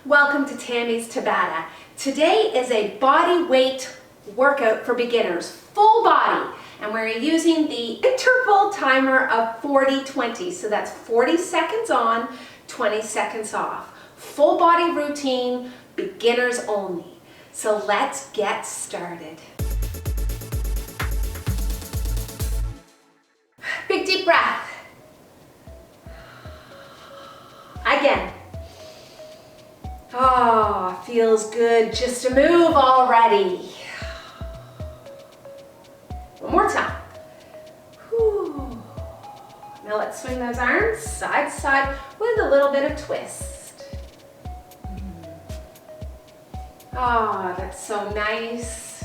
Welcome to Tammy's Tabata. Today is a body weight workout for beginners, full body, and we're using the interval timer of 40-20. So that's 40 seconds on, 20 seconds off. Full body routine, beginners only. So let's get started. Big deep breath. Again. Oh, feels good just to move already. One more time. Whew. Now let's swing those arms side to side with a little bit of twist. Oh, that's so nice.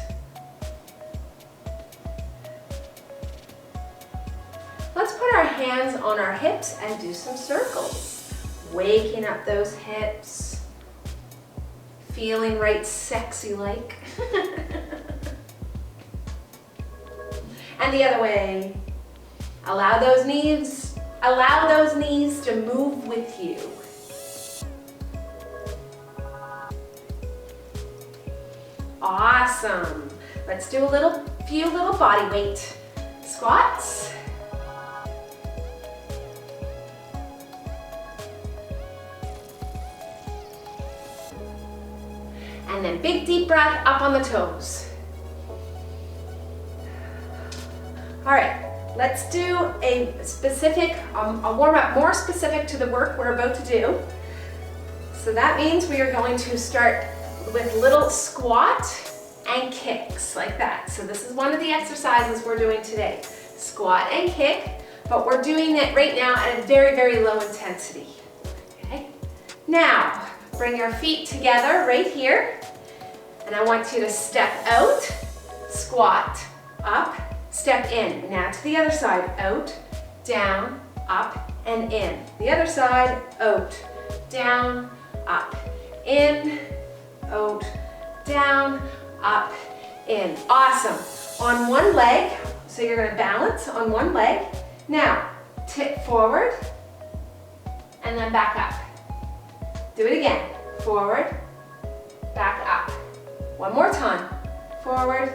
Let's put our hands on our hips and do some circles. Waking up those hips. Feeling right sexy like. And the other way. Allow those knees to move with you. Awesome. Let's do a few little body weight squats. And then big deep breath up on the toes. All right, let's do a specific, a warm up more specific to the work we're about to do. So that means we are going to start with little squat and kicks like that. So this is one of the exercises we're doing today. Squat and kick, but we're doing it right now at a very, very low intensity. Okay? Now, bring your feet together right here. And I want you to step out, squat, up, step in. Now to the other side, out, down, up, and in. The other side, out, down, up, in, out, down, up, in. Awesome. On one leg, so you're going to balance on one leg. Now, tip forward, and then back up. Do it again. Forward, back up. One more time. Forward,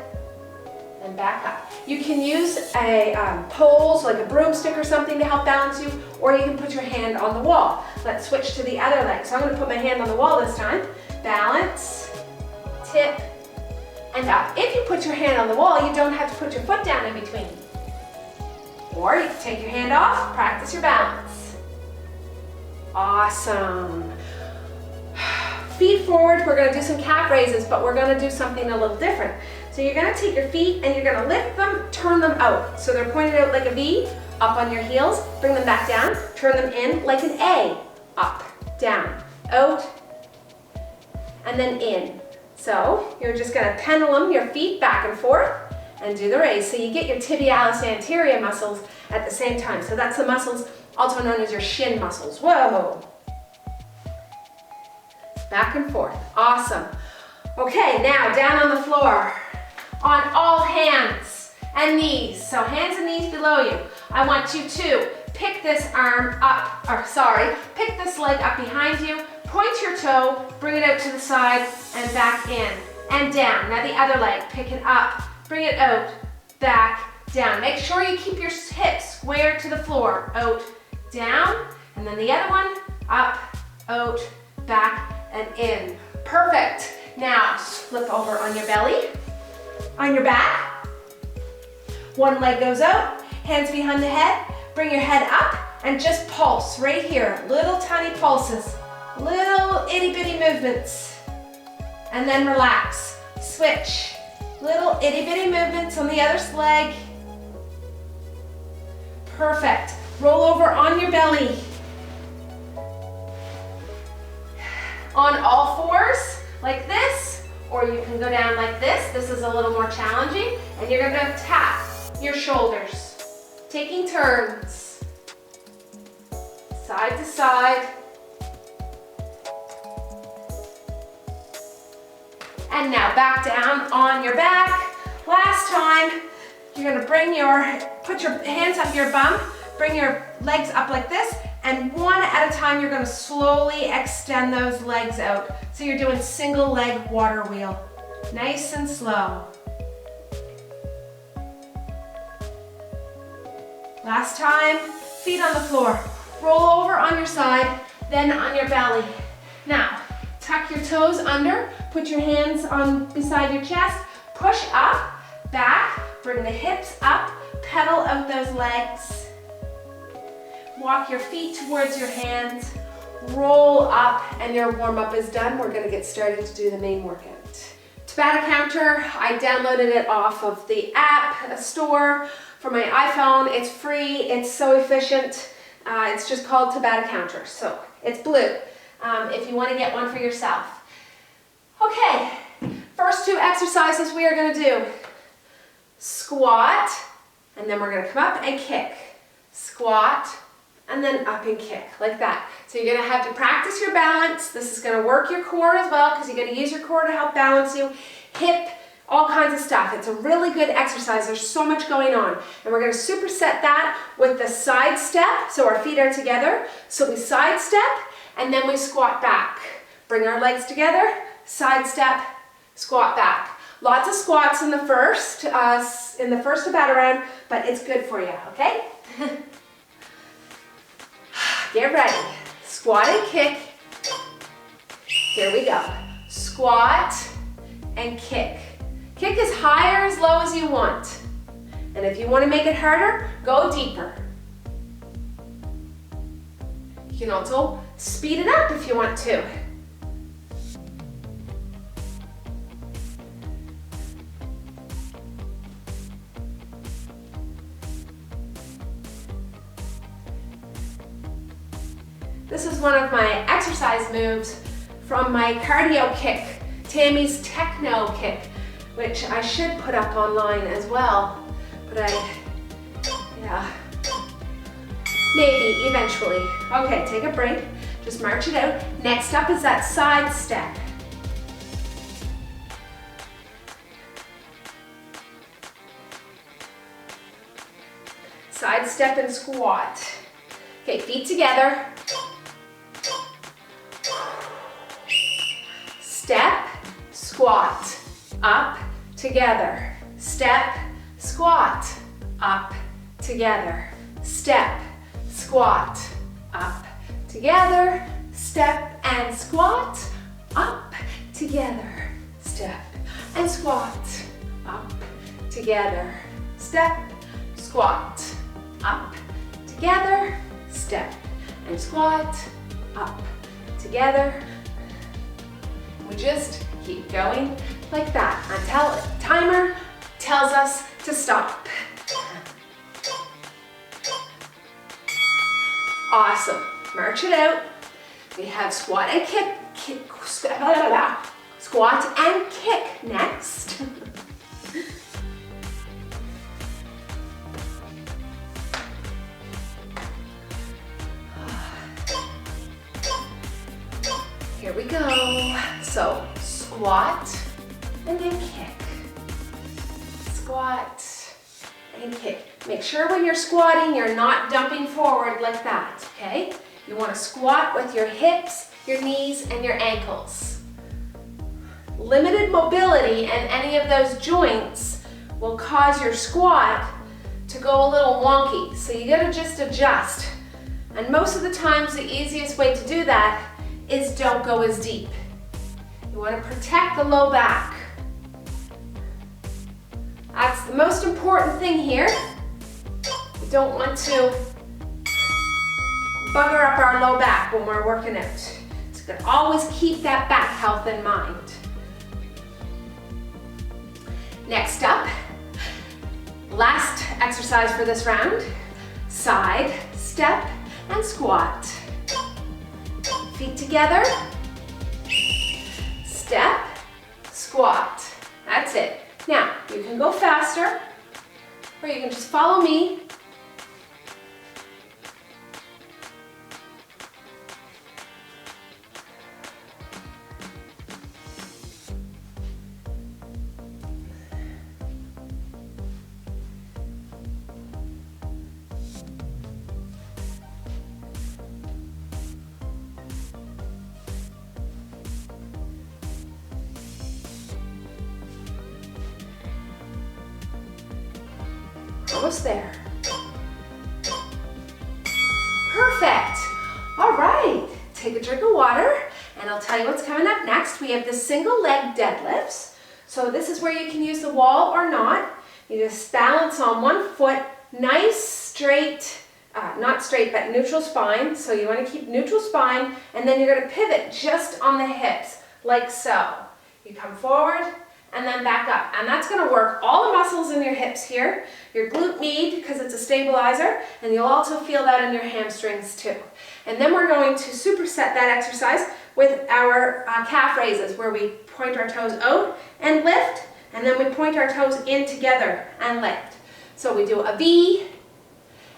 and back up. You can use a poles, like a broomstick or something to help balance you, or you can put your hand on the wall. Let's switch to the other leg. So I'm going to put my hand on the wall this time. Balance, tip, and up. If you put your hand on the wall, you don't have to put your foot down in between. Or you can take your hand off, practice your balance. Awesome. Feet forward, we're going to do some calf raises, but we're going to do something a little different. So you're going to take your feet and you're going to lift them, turn them out. So they're pointed out like a V, up on your heels, bring them back down, turn them in like an A, up, down, out, and then in. So you're just going to pendulum your feet back and forth and do the raise. So you get your tibialis anterior muscles at the same time. So that's the muscles also known as your shin muscles. Whoa. Back and forth. Awesome. Okay, now down on the floor. On all hands and knees. So hands and knees below you. I want you to pick this arm up, pick this leg up behind you, point your toe, bring it out to the side and back in and down. Now the other leg, pick it up, bring it out, back, down. Make sure you keep your hips square to the floor. Out, down, and then the other one, up, out, back, and in. Perfect. Now flip over on your belly, on your back. One leg goes out, hands behind the head. Bring your head up and just pulse right here. Little tiny pulses, little itty bitty movements. And then relax. Switch. Little itty bitty movements on the other leg. Perfect. Roll over on your belly. On all fours, like this, or you can go down like this. This is a little more challenging. And you're gonna tap your shoulders, taking turns, side to side. And now back down on your back. Last time, you're gonna put your hands up your bum, bring your legs up like this, And one at a time, you're gonna slowly extend those legs out. So you're doing single leg water wheel. Nice and slow. Last time, feet on the floor. Roll over on your side, then on your belly. Now, tuck your toes under, put your hands on beside your chest, push up, back, bring the hips up, pedal out those legs. Walk your feet towards your hands, roll up, and your warm-up is done. We're gonna get started to do the main workout. Tabata counter, I downloaded it off of the app store for my iPhone. It's free, it's so efficient. It's just called Tabata counter, so it's blue if you wanna get one for yourself. Okay, first two exercises we are gonna do. Squat, and then we're gonna come up and kick. Squat, and then up and kick, like that. So you're gonna have to practice your balance. This is gonna work your core as well, because you're gonna use your core to help balance you. Hip, all kinds of stuff. It's a really good exercise. There's so much going on. And we're gonna superset that with the side step, so our feet are together. So we side step, and then we squat back. Bring our legs together, side step, squat back. Lots of squats in the first Tabata round, but it's good for you, okay? Get ready. Squat and kick. Here we go. Squat and kick. Kick as high or as low as you want. And if you want to make it harder, go deeper. You can also speed it up if you want to. This is one of my exercise moves from my cardio kick, Tammy's techno kick, which I should put up online as well, but yeah, maybe eventually. Okay, take a break, just march it out. Next up is that side step. Side step and squat. Okay, feet together. Step, squat, up, together. Step, squat, up, together. Step, squat, up, together. Step and squat, up, together. Step and squat, up, together. Step, squat, up, together. Step and squat, up, together. We just keep going like that until the timer tells us to stop. Awesome. March it out. We have squat and kick, squat and kick next. Here we go. So squat and then kick. Squat and kick. Make sure when you're squatting, you're not dumping forward like that, okay? You want to squat with your hips, your knees, and your ankles. Limited mobility in any of those joints will cause your squat to go a little wonky. So you gotta just adjust. And most of the times, the easiest way to do that is don't go as deep. You want to protect the low back. That's the most important thing here. We don't want to bugger up our low back when we're working out. So you can always keep that back health in mind. Next up, last exercise for this round, side, step, and squat. Feet together, step, squat. That's it. Now, you can go faster, or you can just follow me. Almost there. Perfect. All right, take a drink of water and I'll tell you what's coming up next. We have the single leg deadlifts. So this is where you can use the wall or not. You just balance on one foot, nice straight, not straight, but neutral spine. So you want to keep neutral spine, and then you're going to pivot just on the hips, like so. You come forward and then back up. And that's going to work all the muscles in your hips here, your glute med, because it's a stabilizer, and you'll also feel that in your hamstrings too. And then we're going to superset that exercise with our calf raises, where we point our toes out and lift, and then we point our toes in together and lift. So we do a V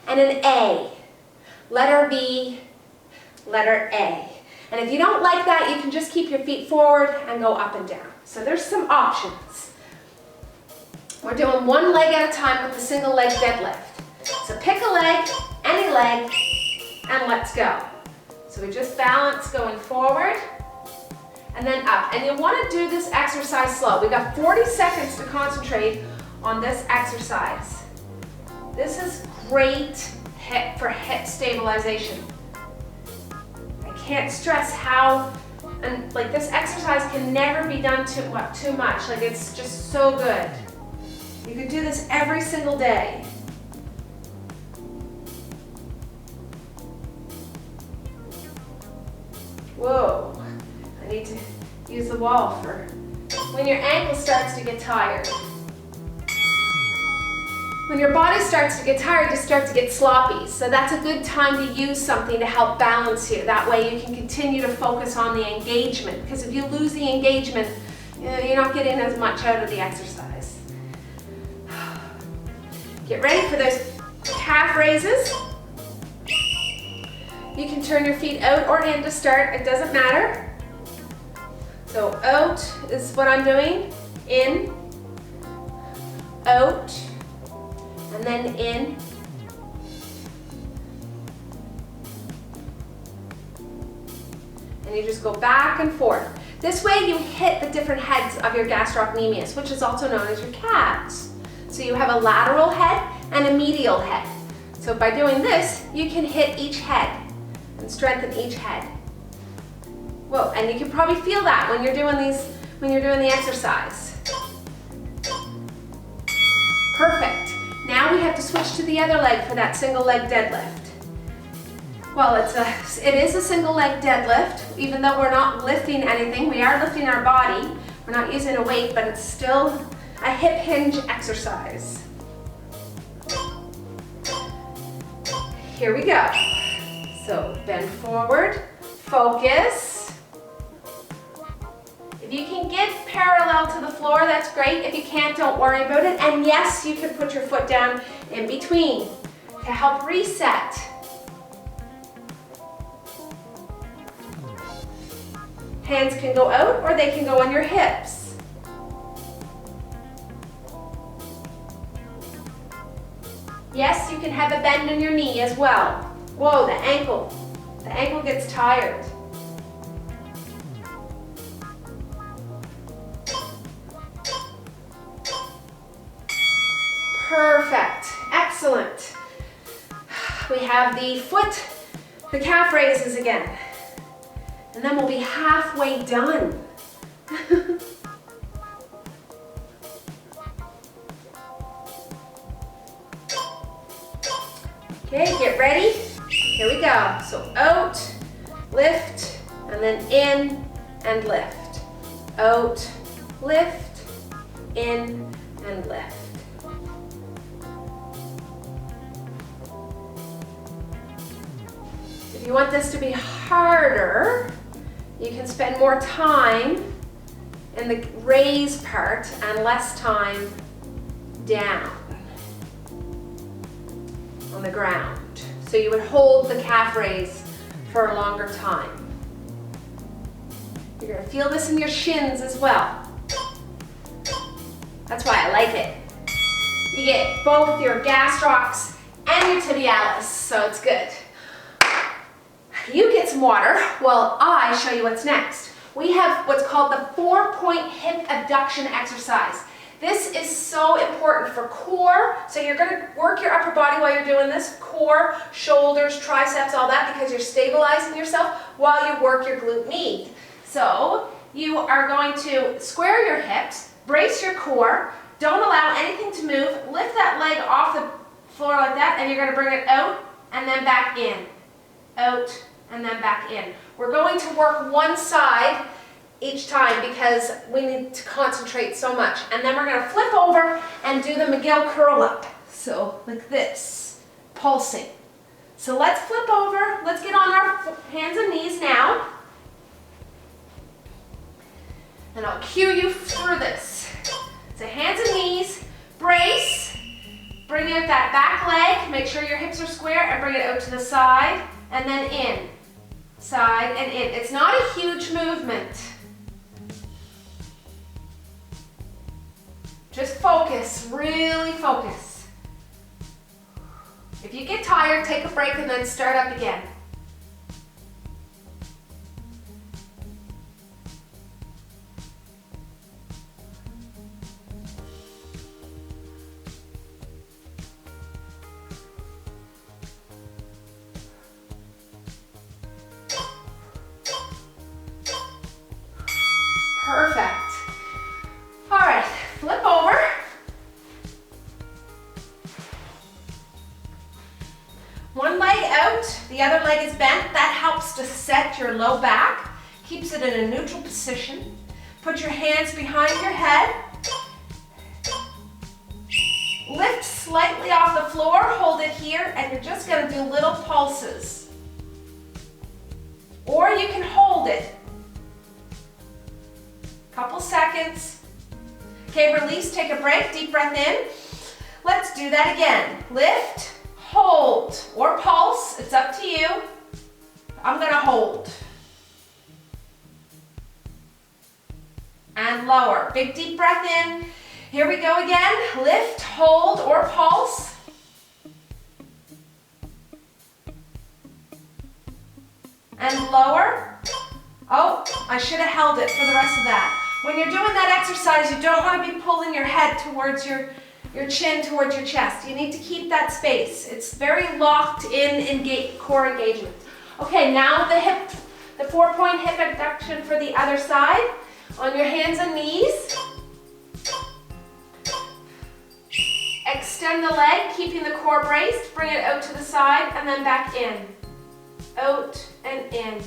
and an A. Letter V, letter A. And if you don't like that, you can just keep your feet forward and go up and down. So there's some options. We're doing one leg at a time with the single leg deadlift. So pick a leg, any leg, and let's go. So we just balance going forward and then up. And you want to do this exercise slow. We got 40 seconds to concentrate on this exercise. This is great for hip stabilization. I can't stress how, and like this exercise can never be done too much. Like it's just so good. You can do this every single day. Whoa, I need to use the wall for when your ankle starts to get tired. When your body starts to get tired, you start to get sloppy. So that's a good time to use something to help balance you. That way you can continue to focus on the engagement. Because if you lose the engagement, you're not getting as much out of the exercise. Get ready for those calf raises. You can turn your feet out or in to start, it doesn't matter. So out is what I'm doing, in, out, and then in. And you just go back and forth. This way you hit the different heads of your gastroc medius, which is also known as your calves. So you have a lateral head and a medial head. So by doing this, you can hit each head and strengthen each head. Whoa, and you can probably feel that when you're doing the exercise. Perfect. Now we have to switch to the other leg for that single leg deadlift. Well, it is a single leg deadlift, even though we're not lifting anything. We are lifting our body. We're not using a weight, but it's still a hip hinge exercise. Here we go. So bend forward, focus. If you can get parallel to the floor, that's great. If you can't, don't worry about it. And yes, you can put your foot down in between to help reset. Hands can go out or they can go on your hips. Yes, you can have a bend in your knee as well. Whoa, the ankle gets tired. Perfect, excellent. We have the calf raises again. And then we'll be halfway done. Okay, get ready. Here we go. So out, lift, and then in and lift. Out, lift, in and lift. If you want this to be harder, you can spend more time in the raise part and less time down on the ground. So you would hold the calf raise for a longer time. You're going to feel this in your shins as well. That's why I like it. You get both your gastrocs and your tibialis, so it's good. You get some water while I show you what's next. We have what's called the 4-point hip abduction exercise. This is so important for core. So you're going to work your upper body while you're doing this. Core, shoulders, triceps, all that, because you're stabilizing yourself while you work your glute med. So you are going to square your hips, brace your core, don't allow anything to move, lift that leg off the floor like that, and you're going to bring it out and then back in. Out and then back in. We're going to work one side each time because we need to concentrate so much. And then we're going to flip over and do the McGill Curl-Up. So like this, pulsing. So let's flip over. Let's get on our hands and knees now. And I'll cue you for this. So hands and knees, brace, bring out that back leg, make sure your hips are square, and bring it out to the side, and then in. Side and in. It's not a huge movement. Just focus, really focus. If you get tired, take a break and then start up again. Perfect. All right, flip over. One leg out, the other leg is bent. That helps to set your low back, keeps it in a neutral position. Put your hands behind your head. Lift slightly off the floor, hold it here, and you're just going to do little pulses. Or you can hold it. Couple seconds. Okay, release, take a break, deep breath in. Let's do that again. Lift, hold, or pulse, it's up to you. I'm gonna hold. And lower, big deep breath in. Here we go again. Lift, hold, or pulse. And lower. Oh, I should have held it for the rest of that. When you're doing that exercise, you don't want to be pulling your head towards your chin, towards your chest. You need to keep that space. It's very locked in core engagement. Okay, now the 4-point hip abduction for the other side. On your hands and knees. Extend the leg, keeping the core braced. Bring it out to the side and then back in. Out and in.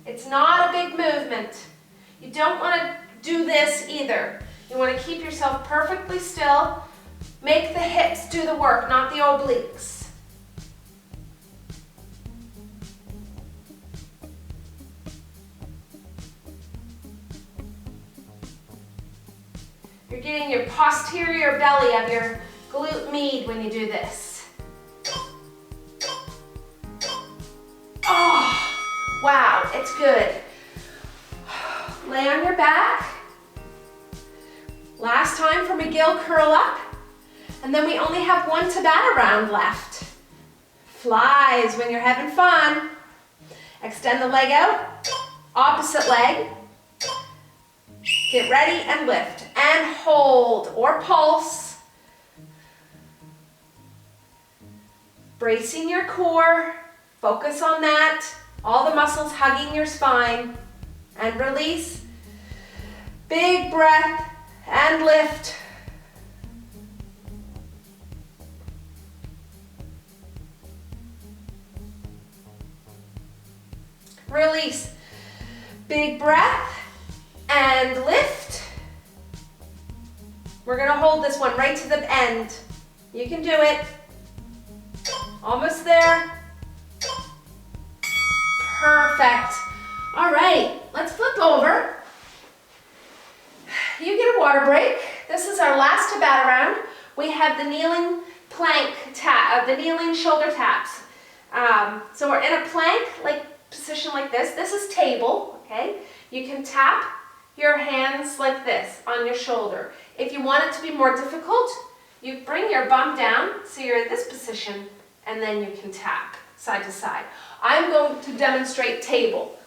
It's not a big movement. You don't want to do this either. You want to keep yourself perfectly still. Make the hips do the work, not the obliques. You're getting your posterior belly of your glute med when you do this. Oh! Wow, it's good. Lay on your back. Last time for McGill Curl-Up. And then we only have one Tabata round left. Flies when you're having fun. Extend the leg out. Opposite leg. Get ready and lift. And hold or pulse. Bracing your core. Focus on that. All the muscles hugging your spine. And release. Big breath and lift. Release. Big breath and lift. We're going to hold this one right to the end. You can do it. Almost there. Perfect. All right, let's flip over. You get a water break. This is our last Tabata round. We have the kneeling plank tap, the kneeling shoulder taps. So we're in a plank position like this. This is table, okay? You can tap your hands like this on your shoulder. If you want it to be more difficult, you bring your bum down so you're in this position and then you can tap side to side. I'm going to demonstrate table.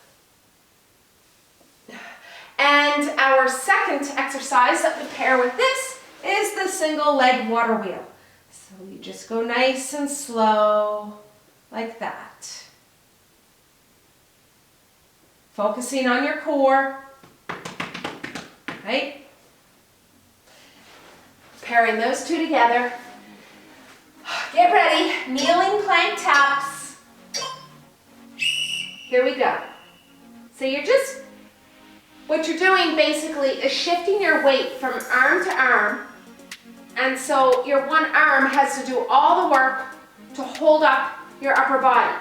And our second exercise that we pair with this is the single leg water wheel. So you just go nice and slow, like that. Focusing on your core, right? Pairing those two together. Get ready, kneeling plank taps. Here we go. So what you're doing basically is shifting your weight from arm to arm. And so your one arm has to do all the work to hold up your upper body.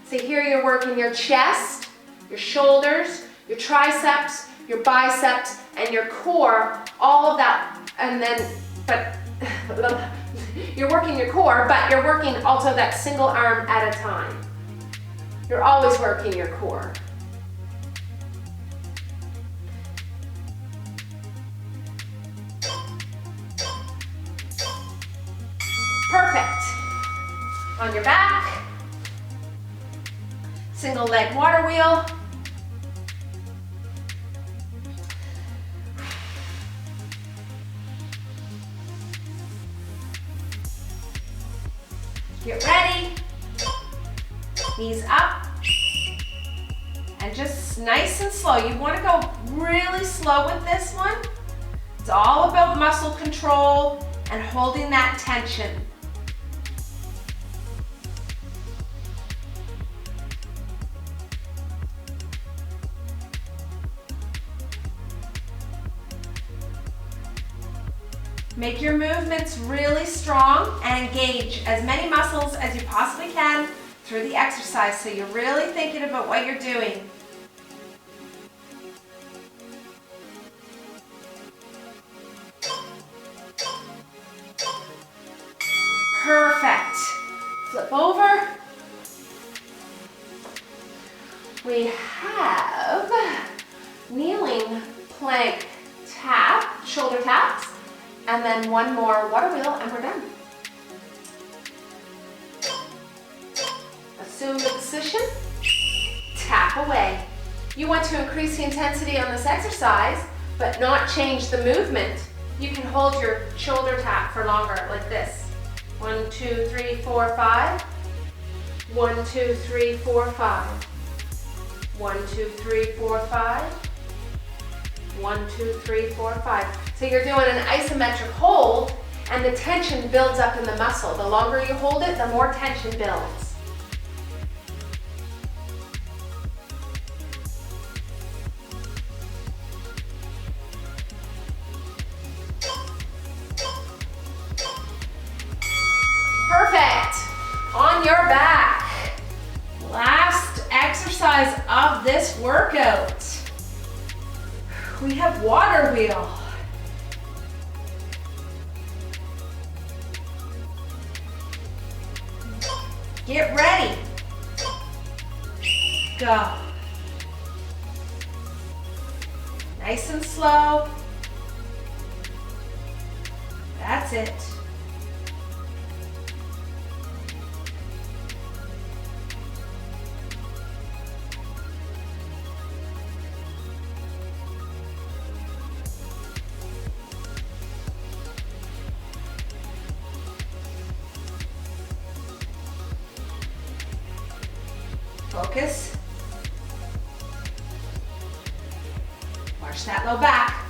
So here you're working your chest, your shoulders, your triceps, your biceps, and your core, all of that. And then, you're working your core, but you're working also that single arm at a time. You're always working your core. Perfect. On your back, single leg water wheel. Get ready, knees up, and just nice and slow. You want to go really slow with this one. It's all about muscle control and holding that tension. Make your movements really strong and engage as many muscles as you possibly can through the exercise, so you're really thinking about what you're doing. Perfect. Flip over. We have kneeling plank tap, shoulder taps. And then one more water wheel and we're done. Assume the position, tap away. You want to increase the intensity on this exercise, but not change the movement. You can hold your shoulder tap for longer, like this. 1, 2, 3, 4, 5. 1, 2, 3, 4, 5. 1, 2, 3, 4, 5. 1, 2, 3, 4, 5. So you're doing an isometric hold and the tension builds up in the muscle. The longer you hold it, the more tension builds. Perfect. On your back. Last exercise of this workout. We have water wheel. Get ready. Go. Nice and slow. That's it. Focus. Watch that low back.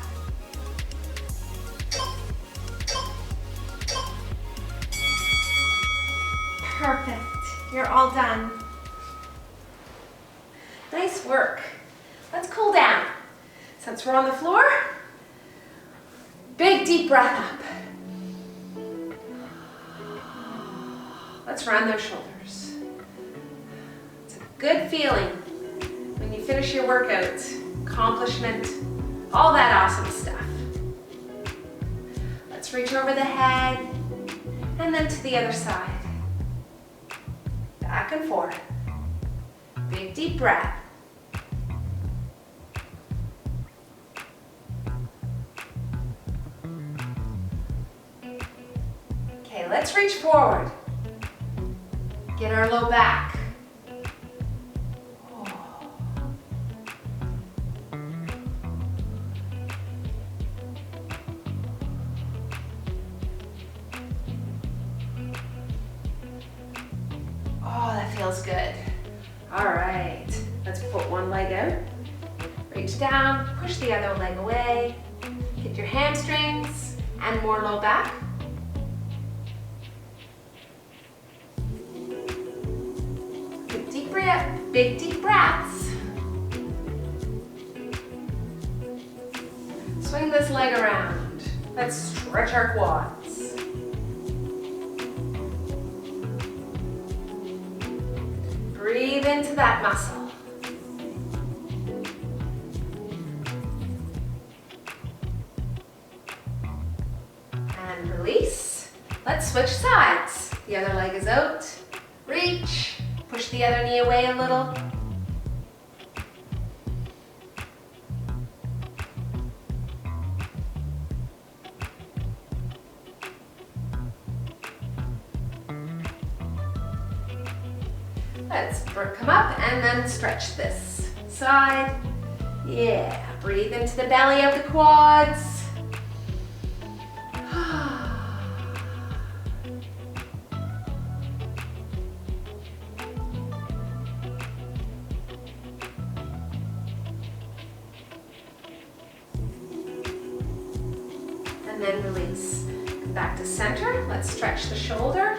Perfect. You're all done. Nice work. Let's cool down. Since we're on the floor, big deep breath up. Let's run those shoulders. Good feeling when you finish your workout, accomplishment, all that awesome stuff. Let's reach over the head and then to the other side. Back and forth. Big deep breath. Okay, let's reach forward. Get our low back. All right, let's put one leg out. Reach down, push the other leg away. Hit your hamstrings and more low back. Big deep breaths. Swing this leg around. Let's stretch our quads. Breathe into that muscle. And release. Let's switch sides. The other leg is out. Reach. Push the other knee away a little. Let's come up and then stretch this side. Yeah, breathe into the belly of the quads. And then release. Come back to center. Let's stretch the shoulder.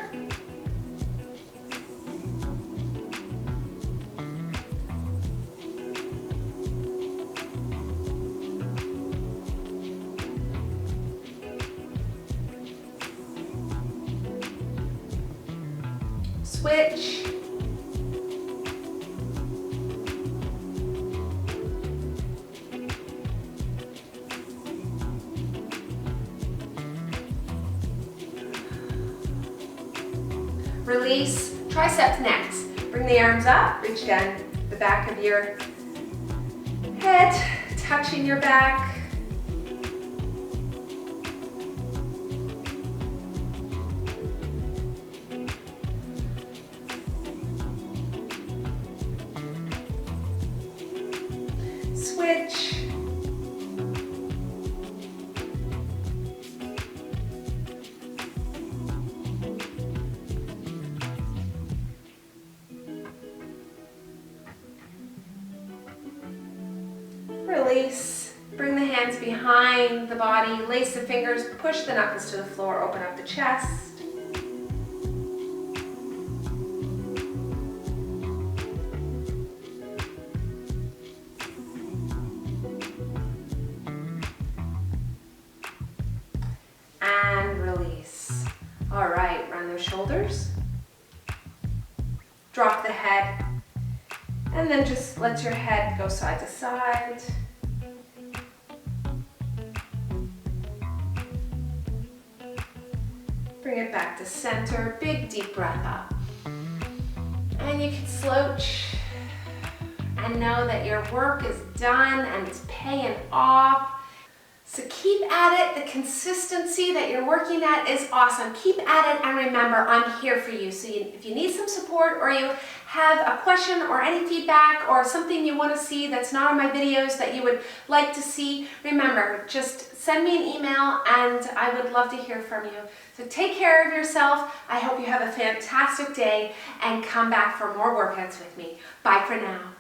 Switch. Release, triceps next. Bring the arms up, reach down the back of your head, touching your back. Switch. Release. Bring the hands behind the body, lace the fingers, push the knuckles to the floor, open up the chest. And release. All right, run those shoulders. Drop the head. And then just let your head go side to side. Bring it back to center. Big deep breath up. And you can slouch and know that your work is done and it's paying off. So keep at it. The consistency that you're working at is awesome. Keep at it, and remember, I'm here for you. So if you need some support, or you have a question or any feedback or something you want to see that's not on my videos that you would like to see, remember, just send me an email and I would love to hear from you. So take care of yourself. I hope you have a fantastic day and come back for more workouts with me. Bye for now.